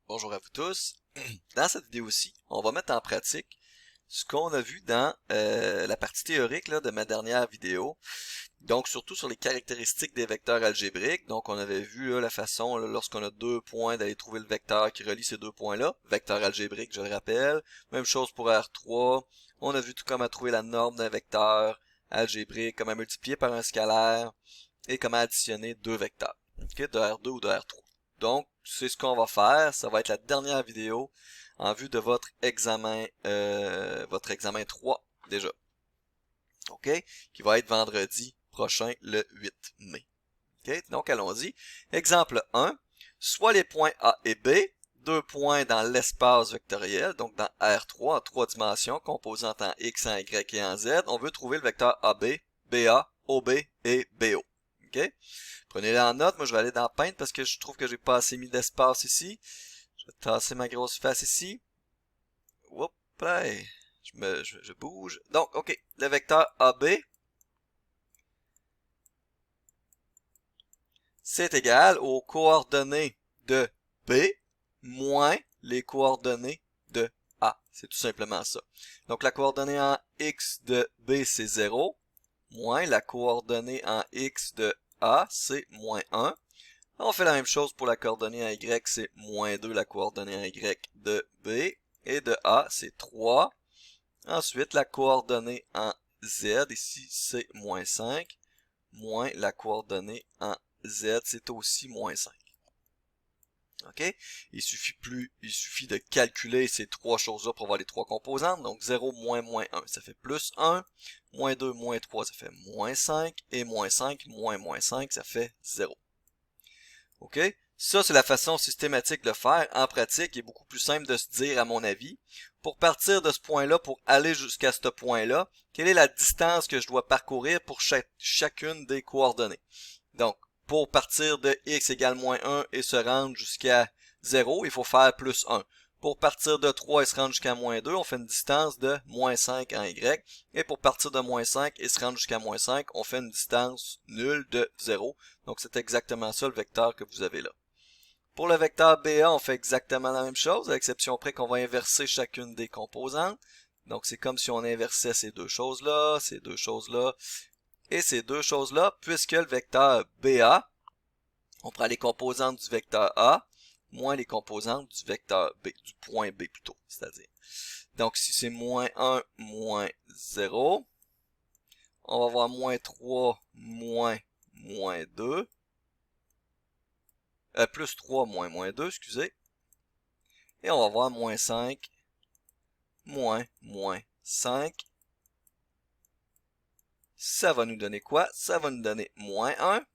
Bonjour à vous tous. Dans cette vidéo-ci, on va mettre en pratique ce qu'on a vu dans la partie théorique là, de ma dernière vidéo. Donc, surtout sur les caractéristiques des vecteurs algébriques. Donc, on avait vu là, la façon, là, lorsqu'on a deux points, d'aller trouver le vecteur qui relie ces deux points-là. Vecteur algébrique, je le rappelle. Même chose pour R3. On a vu tout comment trouver la norme d'un vecteur algébrique, comment multiplier par un scalaire et comment additionner deux vecteurs. Okay, de R2 ou de R3. Donc, c'est ce qu'on va faire. Ça va être la dernière vidéo en vue de votre examen 3 déjà. OK? Qui va être vendredi prochain, le 8 mai. OK? Donc, allons-y. Exemple 1. Soit les points A et B, deux points dans l'espace vectoriel, donc dans R3 en trois dimensions, composant en X, en Y et en Z. On veut trouver le vecteur AB, BA, OB et BO. OK? Prenez-les en note. Moi, je vais aller dans Paint parce que je trouve que j'ai pas assez mis d'espace ici. Je vais tasser ma grosse face ici. Oups, là, je bouge. Donc, OK. Le vecteur AB, c'est égal aux coordonnées de B moins les coordonnées de A. C'est tout simplement ça. Donc, la coordonnée en X de B, c'est 0, moins la coordonnée en X de A, c'est moins 1. On fait la même chose pour la coordonnée en Y, c'est moins 2, la coordonnée en Y de B. Et de A, c'est 3. Ensuite, la coordonnée en Z, ici, c'est moins 5. Moins la coordonnée en Z, c'est aussi moins 5. OK? Il suffit de calculer ces trois choses-là pour avoir les trois composantes. Donc, 0 moins moins 1, ça fait plus 1. Moins 2 moins 3, ça fait moins 5. Et moins 5 moins moins 5, ça fait 0. OK? Ça, c'est la façon systématique de le faire. En pratique, il est beaucoup plus simple de se dire, à mon avis, pour partir de ce point-là, pour aller jusqu'à ce point-là, quelle est la distance que je dois parcourir pour chacune des coordonnées. Donc, pour partir de x égale moins 1 et se rendre jusqu'à 0, il faut faire plus 1. Pour partir de 3 et se rendre jusqu'à moins 2, on fait une distance de moins 5 en y. Et pour partir de moins 5 et se rendre jusqu'à moins 5, on fait une distance nulle de 0. Donc, c'est exactement ça le vecteur que vous avez là. Pour le vecteur BA, on fait exactement la même chose, à l'exception près qu'on va inverser chacune des composantes. Donc, c'est comme si on inversait ces deux choses-là, ces deux choses-là, et ces deux choses-là, puisque le vecteur BA, on prend les composantes du vecteur A, moins les composantes du vecteur B, du point B plutôt, c'est-à-dire. Donc, si c'est moins 1, moins 0, on va avoir moins 3, moins 2, plus 3, moins 2, excusez. Et on va avoir moins 5, moins 5. Ça va nous donner quoi? Ça va nous donner moins 1,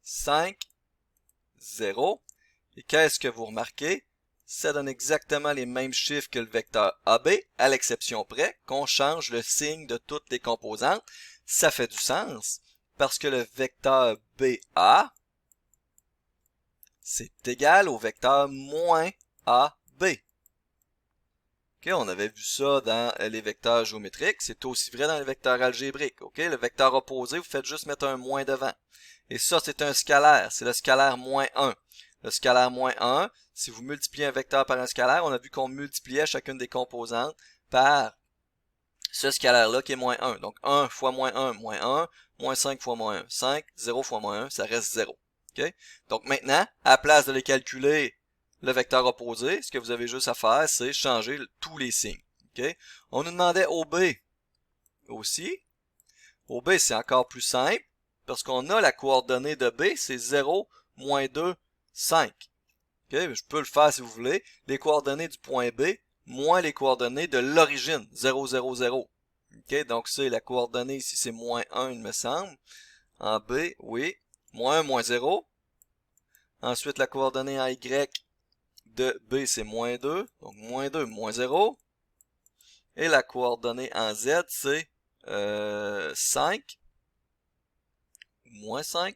5, 0. Et qu'est-ce que vous remarquez? Ça donne exactement les mêmes chiffres que le vecteur AB, à l'exception près qu'on change le signe de toutes les composantes. Ça fait du sens, parce que le vecteur BA, c'est égal au vecteur moins AB. Okay, on avait vu ça dans les vecteurs géométriques, c'est aussi vrai dans les vecteurs algébriques. Okay? Le vecteur opposé, vous faites juste mettre un moins devant. Et ça, c'est un scalaire, c'est le scalaire moins 1. Le scalaire moins 1, si vous multipliez un vecteur par un scalaire, on a vu qu'on multipliait chacune des composantes par ce scalaire-là qui est moins 1. Donc 1 fois moins 1, moins 5 fois moins 1, 5, 0 fois moins 1, ça reste 0. Okay? Donc maintenant, à la place de les calculer le vecteur opposé, ce que vous avez juste à faire, c'est changer tous les signes. Okay? On nous demandait OB aussi. OB, c'est encore plus simple, parce qu'on a la coordonnée de B, c'est 0, moins 2, 5. Okay? Je peux le faire si vous voulez. Les coordonnées du point B, moins les coordonnées de l'origine, 0, 0, 0. Okay? Donc c'est la coordonnée ici, c'est moins 1, il me semble. En B, oui. Moins 1, moins 0. Ensuite, la coordonnée en Y, de B, c'est moins 2. Donc, moins 2, moins 0. Et la coordonnée en Z, c'est 5. Moins 5.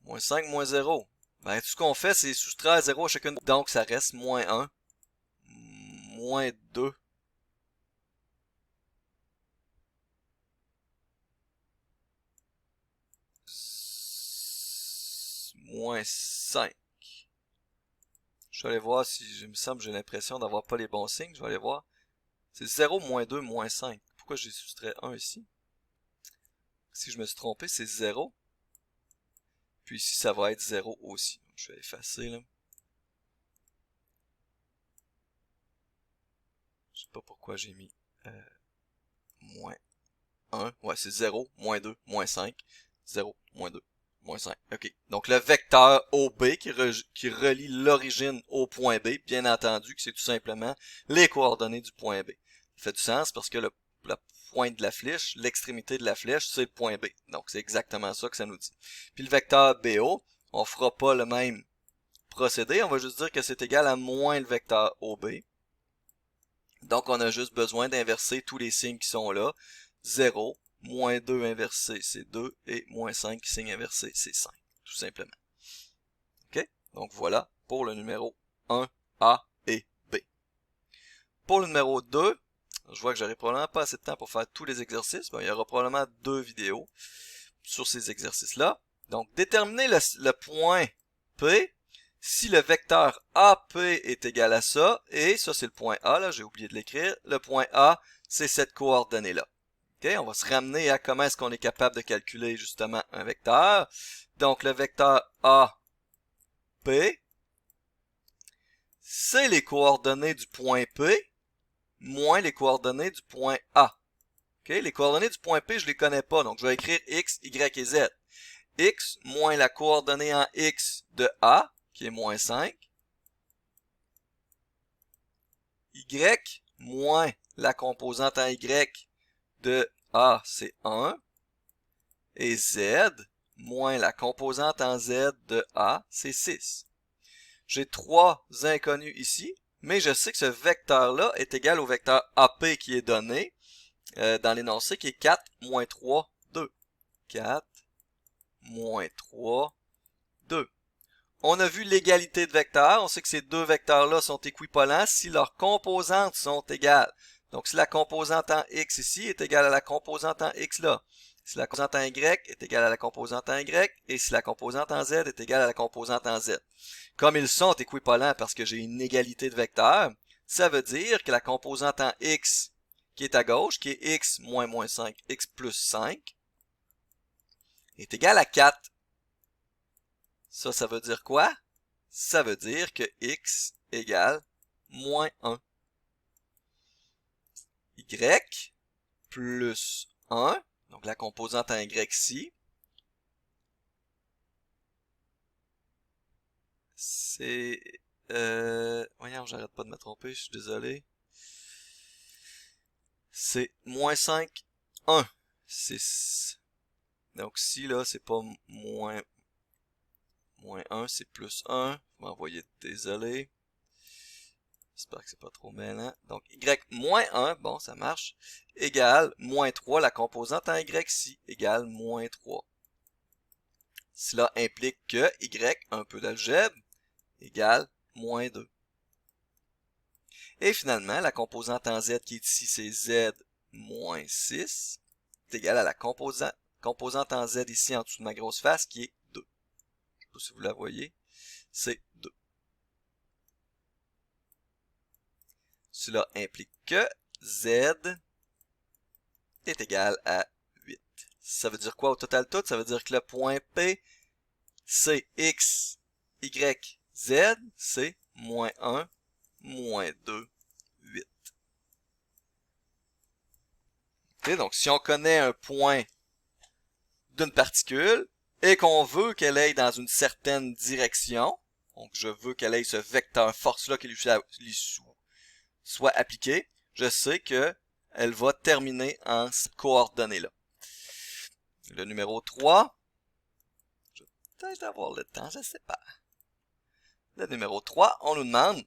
Moins 5, moins 0. Ben, tout ce qu'on fait, c'est soustraire 0 à chacune. Donc, ça reste moins 1. Moins 2. moins 5. Je vais aller voir si, il me semble, j'ai l'impression d'avoir pas les bons signes. Je vais aller voir. C'est 0, moins 2, moins 5. Pourquoi j'ai soustrait 1 ici? Si je me suis trompé, c'est 0. Puis ici, ça va être 0 aussi. Je vais effacer, là. Je sais pas pourquoi j'ai mis moins 1. Ouais, c'est 0, moins 2, moins 5. 0, moins 2, moins 5. OK. Donc, le vecteur OB qui relie l'origine au point B, bien entendu, que c'est tout simplement les coordonnées du point B. Ça fait du sens parce que la pointe de la flèche, l'extrémité de la flèche, c'est le point B. Donc, c'est exactement ça que ça nous dit. Puis le vecteur BO, on fera pas le même procédé. On va juste dire que c'est égal à moins le vecteur OB. Donc, on a juste besoin d'inverser tous les signes qui sont là. 0, moins 2 inversé, c'est 2, et moins 5 signe inversé, c'est 5, tout simplement. OK? Donc, voilà pour le numéro 1, A et B. Pour le numéro 2, je vois que j'aurai probablement pas assez de temps pour faire tous les exercices. Bon, il y aura probablement 2 vidéos sur ces exercices-là. Donc, déterminer le point P si le vecteur AP est égal à ça, et ça c'est le point A, là, j'ai oublié de l'écrire. Le point A, c'est cette coordonnée-là. OK, on va se ramener à comment est-ce qu'on est capable de calculer justement un vecteur. Donc, le vecteur AP, c'est les coordonnées du point P moins les coordonnées du point A. OK, les coordonnées du point P, je les connais pas, donc je vais écrire X, Y et Z. X moins la coordonnée en X de A, qui est moins 5. Y moins la composante en Y de A, c'est 1. Et Z moins la composante en Z de A, c'est 6. J'ai 3 inconnus ici, mais je sais que ce vecteur-là est égal au vecteur AP qui est donné dans l'énoncé, qui est 4 moins 3, 2. 4 moins 3, 2. On a vu l'égalité de vecteurs. On sait que ces deux vecteurs-là sont équivalents si leurs composantes sont égales. Donc, si la composante en X ici est égale à la composante en X là, si la composante en Y est égale à la composante en Y, et si la composante en Z est égale à la composante en Z. Comme ils sont équivalents parce que j'ai une égalité de vecteurs, ça veut dire que la composante en X qui est à gauche, qui est X moins moins 5, X plus 5, est égale à 4. Ça veut dire quoi? Ça veut dire que X égale moins 1. Y plus 1, donc la composante en Y ici, c'est... voyons, j'arrête pas de me tromper, je suis désolé. C'est moins 5, 1, 6. Donc ici, là, c'est pas moins 1, c'est plus 1. Je vais envoyer désolé. J'espère que c'est pas trop mêlant. Donc, Y moins 1, bon, ça marche, égale moins 3, la composante en Y ici, égale moins 3. Cela implique que Y, un peu d'algèbre, égale moins 2. Et finalement, la composante en Z qui est ici, c'est Z moins 6, est égale à la composante en Z ici en dessous de ma grosse face qui est 2. Je ne sais pas si vous la voyez, c'est 2. Cela implique que Z est égal à 8. Ça veut dire quoi au total tout? Ça veut dire que le point P, c'est X, Y, Z, c'est moins 1, moins 2, 8. Okay, donc, si on connaît un point d'une particule et qu'on veut qu'elle aille dans une certaine direction, donc je veux qu'elle aille ce vecteur force-là qui lui soit appliqué, je sais que elle va terminer en cette coordonnée-là. Le numéro 3, je vais peut-être avoir le temps, je ne sais pas. Le numéro 3, on nous demande,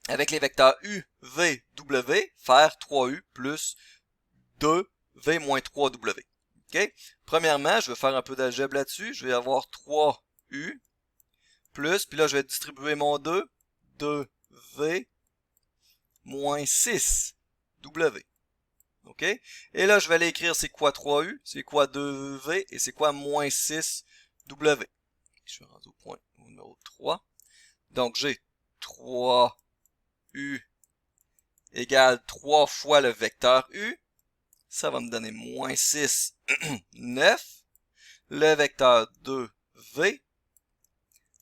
avec les vecteurs U, V, W, faire 3U plus 2V moins 3W. Okay? Premièrement, je vais faire un peu d'algèbre là-dessus. Je vais avoir 3U plus, puis là, je vais distribuer mon 2, 2V moins 6W. OK? Et là, je vais aller écrire c'est quoi 3U, c'est quoi 2V et c'est quoi moins 6W. je suis rendu au numéro 3. Donc, j'ai 3U égale 3 fois le vecteur U. Ça va me donner moins 6, 9. Le vecteur 2V,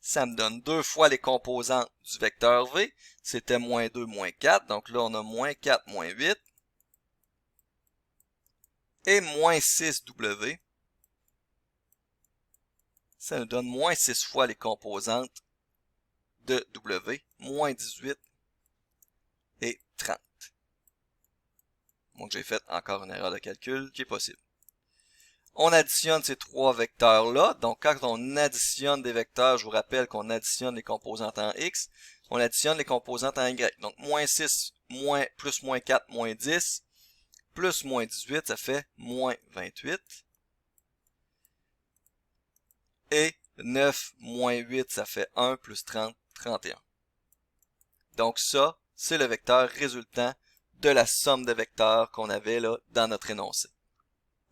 ça me donne 2 fois les composantes du vecteur V. C'était moins 2, moins 4. Donc là, on a moins 4, moins 8. Et moins 6W, ça nous donne moins 6 fois les composantes de W, moins 18 et 30. Donc j'ai fait encore une erreur de calcul qui est possible. On additionne ces trois vecteurs-là. Donc quand on additionne des vecteurs, je vous rappelle qu'on additionne les composantes en X, on additionne les composantes en Y. Donc moins 6, plus moins 4, moins 10, plus moins 18, ça fait moins 28. Et 9 moins 8, ça fait 1 plus 30, 31. Donc ça, c'est le vecteur résultant de la somme de vecteurs qu'on avait là dans notre énoncé.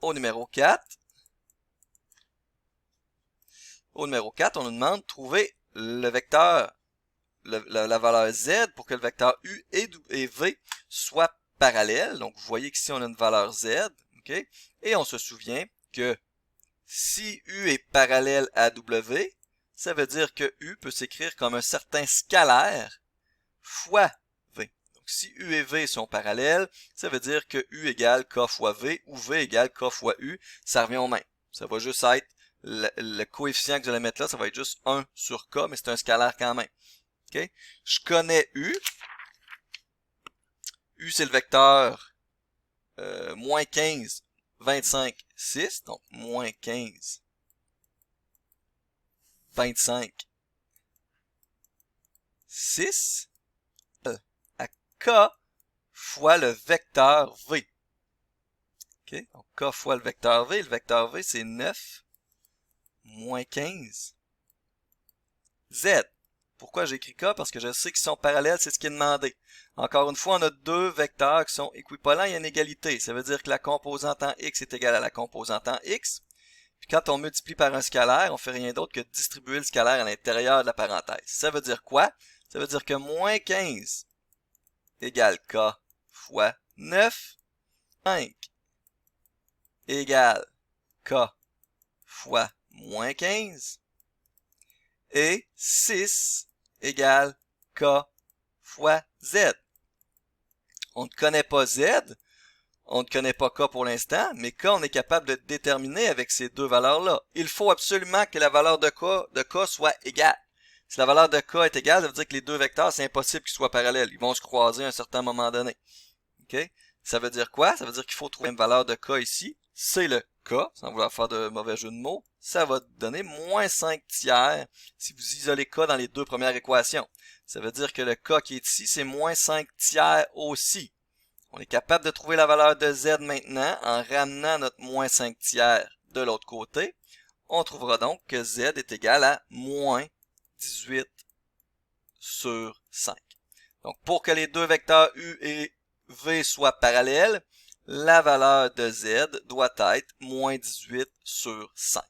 Au numéro 4, on nous demande de trouver le vecteur, la valeur Z pour que le vecteur U et V soient parallèles. Donc vous voyez qu'ici on a une valeur Z, okay? Et on se souvient que si U est parallèle à W, ça veut dire que U peut s'écrire comme un certain scalaire fois V. Donc si U et V sont parallèles, ça veut dire que U égale K fois V ou V égale K fois U. Ça revient au même. Ça va juste être le coefficient que vous allez mettre là, ça va être juste 1 sur K, mais c'est un scalaire quand même. Okay? Je connais U. U, c'est le vecteur moins 15, 25, 6. Donc, moins 15, 25, 6 à K fois le vecteur V. Okay? Donc, K fois le vecteur V. Le vecteur V, c'est 9 moins 15 Z. Pourquoi j'écris K? Parce que je sais qu'ils sont parallèles, c'est ce qui est demandé. Encore une fois, on a deux vecteurs qui sont équivalents et en égalité. Ça veut dire que la composante en X est égale à la composante en X. Puis quand on multiplie par un scalaire, on fait rien d'autre que distribuer le scalaire à l'intérieur de la parenthèse. Ça veut dire quoi? Ça veut dire que moins 15 égale K fois 9, 5 égale K fois moins 15, et 6 égale K fois Z. On ne connaît pas Z, on ne connaît pas K pour l'instant, mais K, on est capable de déterminer avec ces deux valeurs-là. Il faut absolument que la valeur de K soit égale. Si la valeur de K est égale, ça veut dire que les deux vecteurs, c'est impossible qu'ils soient parallèles. Ils vont se croiser à un certain moment donné. Okay? Ça veut dire quoi? Ça veut dire qu'il faut trouver une valeur de K ici. C'est le K, sans vouloir faire de mauvais jeu de mots. Ça va donner moins 5 tiers si vous isolez K dans les deux premières équations. Ça veut dire que le K qui est ici, c'est moins 5 tiers aussi. On est capable de trouver la valeur de Z maintenant en ramenant notre moins 5 tiers de l'autre côté. On trouvera donc que Z est égal à moins 18 sur 5. Donc, pour que les deux vecteurs U et V soient parallèles, la valeur de Z doit être moins 18 sur 5.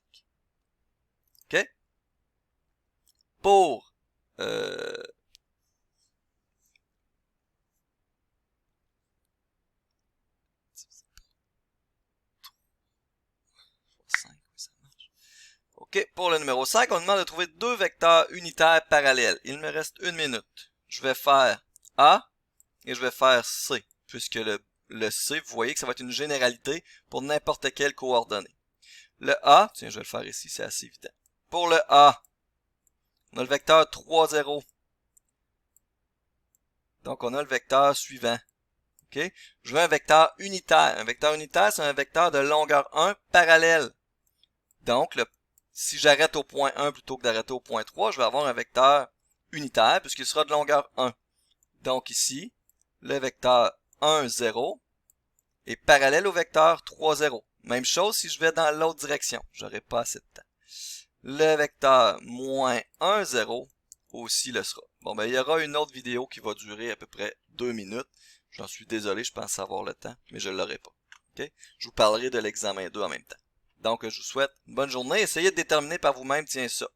OK? Pour OK, pour le numéro 5, on nous demande de trouver deux vecteurs unitaires parallèles. Il me reste une minute. Je vais faire A et je vais faire C, puisque le C, vous voyez que ça va être une généralité pour n'importe quelle coordonnée. Le A, tiens, je vais le faire ici, c'est assez évident. Pour le A, on a le vecteur 3, 0. Donc, on a le vecteur suivant. OK? Je veux un vecteur unitaire. Un vecteur unitaire, c'est un vecteur de longueur 1 parallèle. Donc, si j'arrête au point 1 plutôt que d'arrêter au point 3, je vais avoir un vecteur unitaire puisqu'il sera de longueur 1. Donc ici, le vecteur 1, 0 est parallèle au vecteur 3, 0. Même chose si je vais dans l'autre direction. J'aurai pas assez de temps. Le vecteur moins 1, 0 aussi le sera. Bon, ben, il y aura une autre vidéo qui va durer à peu près 2 minutes. J'en suis désolé, je pense avoir le temps, mais je ne l'aurai pas. Okay? Je vous parlerai de l'examen 2 en même temps. Donc, je vous souhaite une bonne journée. Essayez de déterminer par vous-même, tiens ça.